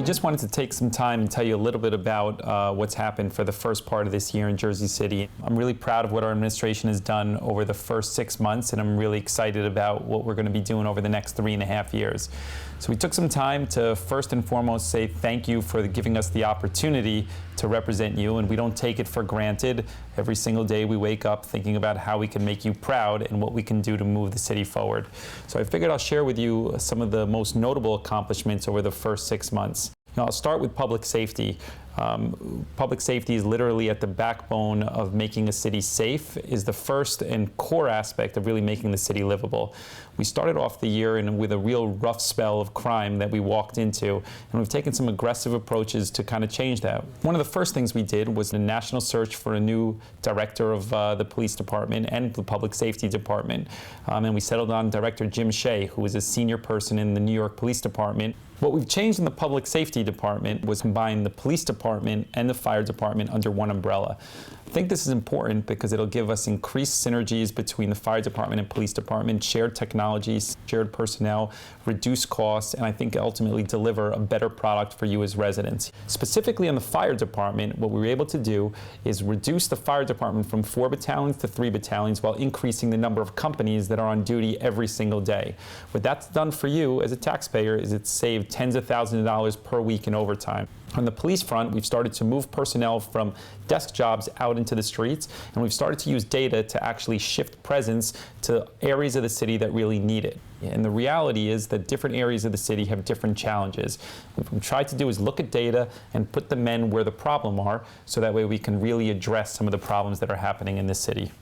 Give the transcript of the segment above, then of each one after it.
just wanted to take some time and tell you a little bit about what's happened for the first part of this year in Jersey City. I'm really proud of what our administration has done over the first 6 months, and I'm really excited about what we're going to be doing over the next 3.5 years. So we took some time to first and foremost say thank you for giving us the opportunity to represent you, and we don't take it for granted. Every single day we wake up thinking about how we can make you proud and what we can do to move the city forward. So I figured I'll share with you some of the most notable accomplishments over the first 6 months. I'll start with public safety. Public safety is literally at the backbone of making a city safe, is the first and core aspect of really making the city livable. We started off the year with a real rough spell of crime that we walked into, and we've taken some aggressive approaches to kind of change that. One of the first things we did was a national search for a new director of the police department and the public safety department, and we settled on Director Jim Shea, who is a senior person in the New York Police Department. What we've changed in the public safety department was combine the police department and the fire department under one umbrella. I think this is important because it'll give us increased synergies between the fire department and police department, shared technologies, shared personnel, reduce costs, and I think ultimately deliver a better product for you as residents. Specifically on the fire department, what we were able to do is reduce the fire department from 4 battalions to 3 battalions while increasing the number of companies that are on duty every single day. What that's done for you as a taxpayer is it's saved tens of thousands of dollars per week in overtime. On the police front, we've started to move personnel from desk jobs out into the streets, and we've started to use data to actually shift presence to areas of the city that really need it. And the reality is that different areas of the city have different challenges. What we've tried to do is look at data and put the men where the problem are, so that way we can really address some of the problems that are happening in this city.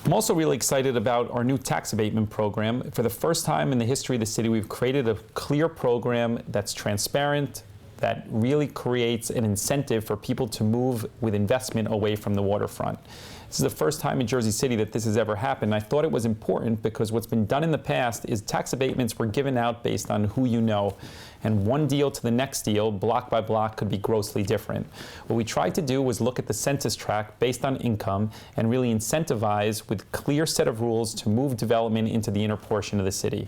I'm also really excited about our new tax abatement program. For the first time in the history of the city, we've created a clear program that's transparent, that really creates an incentive for people to move with investment away from the waterfront. This is the first time in Jersey City that this has ever happened. I thought it was important because what's been done in the past is tax abatements were given out based on who you know, and one deal to the next deal, block by block, could be grossly different. What we tried to do was look at the census tract based on income and really incentivize with a clear set of rules to move development into the inner portion of the city.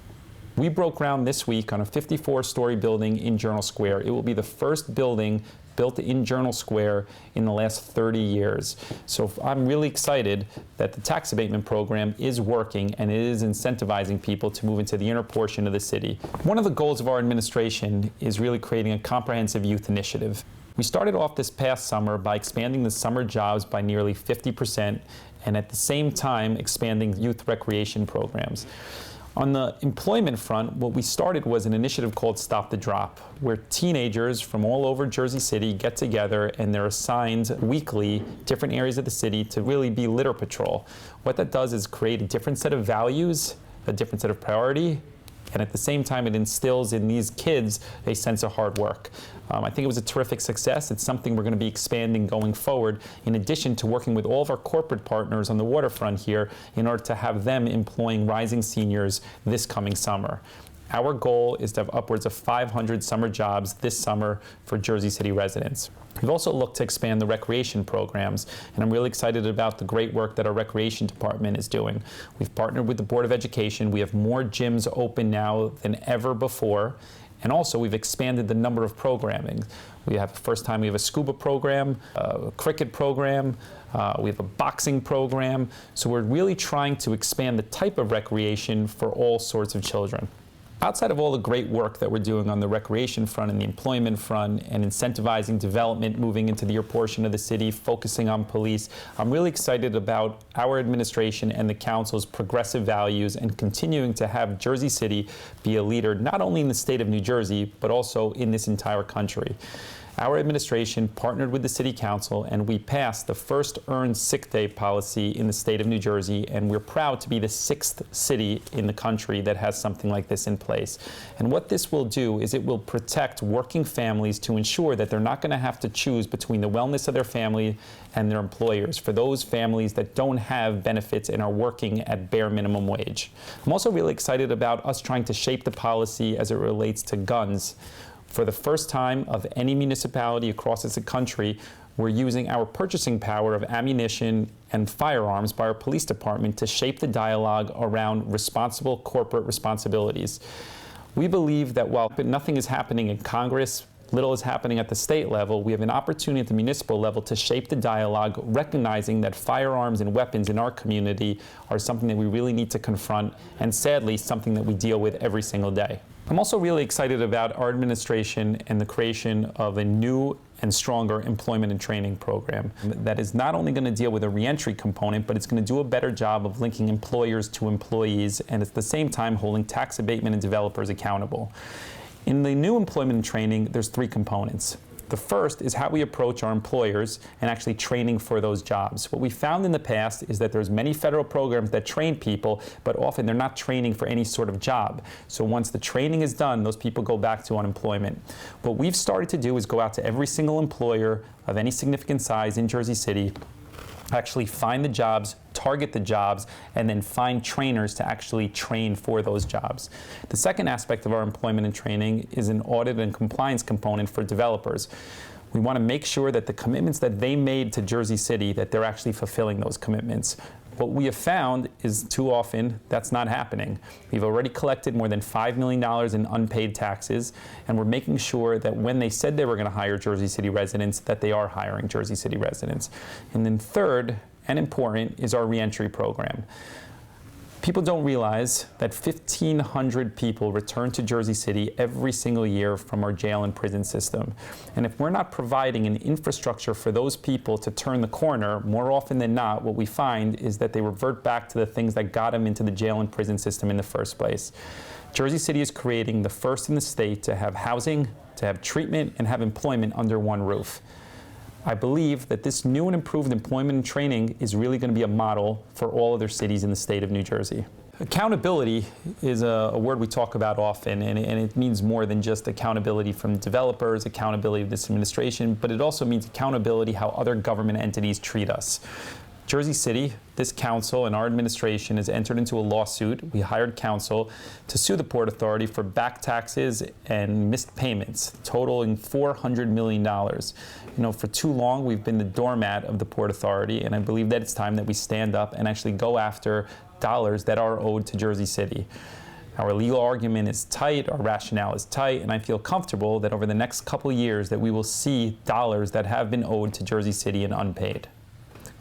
We broke ground this week on a 54-story building in Journal Square. It will be the first building built in Journal Square in the last 30 years. So I'm really excited that the tax abatement program is working and it is incentivizing people to move into the inner portion of the city. One of the goals of our administration is really creating a comprehensive youth initiative. We started off this past summer by expanding the summer jobs by nearly 50% and at the same time expanding youth recreation programs. On the employment front, what we started was an initiative called Stop the Drop, where teenagers from all over Jersey City get together and they're assigned weekly different areas of the city to really be litter patrol. What that does is create a different set of values, a different set of priority, and at the same time it instills in these kids a sense of hard work. I think it was a terrific success. It's something we're going to be expanding going forward, in addition to working with all of our corporate partners on the waterfront here in order to have them employing rising seniors this coming summer. Our goal is to have upwards of 500 summer jobs this summer for Jersey City residents. We've also looked to expand the recreation programs, and I'm really excited about the great work that our recreation department is doing. We've partnered with the Board of Education. We have more gyms open now than ever before, and also we've expanded the number of programming. We have, first time we have a scuba program, a cricket program, we have a boxing program, so we're really trying to expand the type of recreation for all sorts of children. Outside of all the great work that we're doing on the recreation front and the employment front and incentivizing development, moving into the inner portion of the city, focusing on police, I'm really excited about our administration and the council's progressive values and continuing to have Jersey City be a leader not only in the state of New Jersey, but also in this entire country. Our administration partnered with the City Council and we passed the first earned sick day policy in the state of New Jersey, and we're proud to be the 6th city in the country that has something like this in place. And what this will do is it will protect working families to ensure that they're not going to have to choose between the wellness of their family and their employers for those families that don't have benefits and are working at bare minimum wage. I'm also really excited about us trying to shape the policy as it relates to guns. For the first time of any municipality across the country, we're using our purchasing power of ammunition and firearms by our police department to shape the dialogue around responsible corporate responsibilities. We believe that while nothing is happening in Congress little is happening at the state level, we have an opportunity at the municipal level to shape the dialogue, recognizing that firearms and weapons in our community are something that we really need to confront, and sadly, something that we deal with every single day. I'm also really excited about our administration and the creation of a new and stronger employment and training program that is not only going to deal with a reentry component, but it's going to do a better job of linking employers to employees, and at the same time holding tax abatement and developers accountable. In the new employment and training, there's three components. The first is how we approach our employers and actually training for those jobs. What we found in the past is that there's many federal programs that train people, but often they're not training for any sort of job. So once the training is done, those people go back to unemployment. What we've started to do is go out to every single employer of any significant size in Jersey City, actually find the jobs, target the jobs, and then find trainers to actually train for those jobs. The second aspect of our employment and training is an audit and compliance component for developers. We want to make sure that the commitments that they made to Jersey City, that they're actually fulfilling those commitments. What we have found is too often that's not happening. We've already collected more than $5 million in unpaid taxes, and we're making sure that when they said they were going to hire Jersey City residents, that they are hiring Jersey City residents. And then third, and important, is our reentry program. People don't realize that 1,500 people return to Jersey City every single year from our jail and prison system. And if we're not providing an infrastructure for those people to turn the corner, more often than not, what we find is that they revert back to the things that got them into the jail and prison system in the first place. Jersey City is creating the first in the state to have housing, to have treatment, and have employment under one roof. I believe that this new and improved employment and training is really going to be a model for all other cities in the state of New Jersey. Accountability is a word we talk about often, and it means more than just accountability from developers, accountability of this administration, but it also means accountability how other government entities treat us. Jersey City, this council and our administration has entered into a lawsuit. We hired counsel to sue the Port Authority for back taxes and missed payments, totaling $400 million. You know, for too long, we've been the doormat of the Port Authority, and I believe that it's time that we stand up and actually go after dollars that are owed to Jersey City. Our legal argument is tight, our rationale is tight, and I feel comfortable that over the next couple of years that we will see dollars that have been owed to Jersey City and unpaid.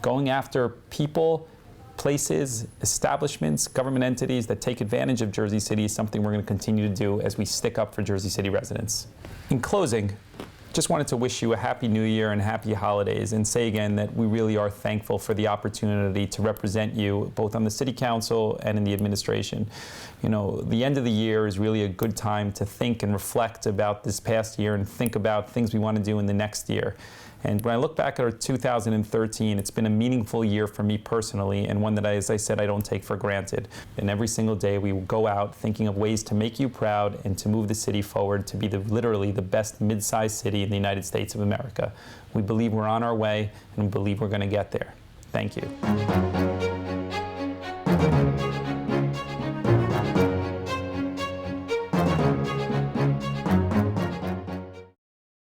Going after people, places, establishments, government entities that take advantage of Jersey City is something we're going to continue to do as we stick up for Jersey City residents. In closing, just wanted to wish you a happy new year and happy holidays, and say again that we really are thankful for the opportunity to represent you both on the City Council and in the administration. You know, the end of the year is really a good time to think and reflect about this past year and think about things we want to do in the next year. And when I look back at our 2013, it's been a meaningful year for me personally, and one that, as I said, I don't take for granted. And every single day we will go out thinking of ways to make you proud and to move the city forward to be literally the best mid-sized city in the United States of America. We believe we're on our way, and we believe we're going to get there. Thank you.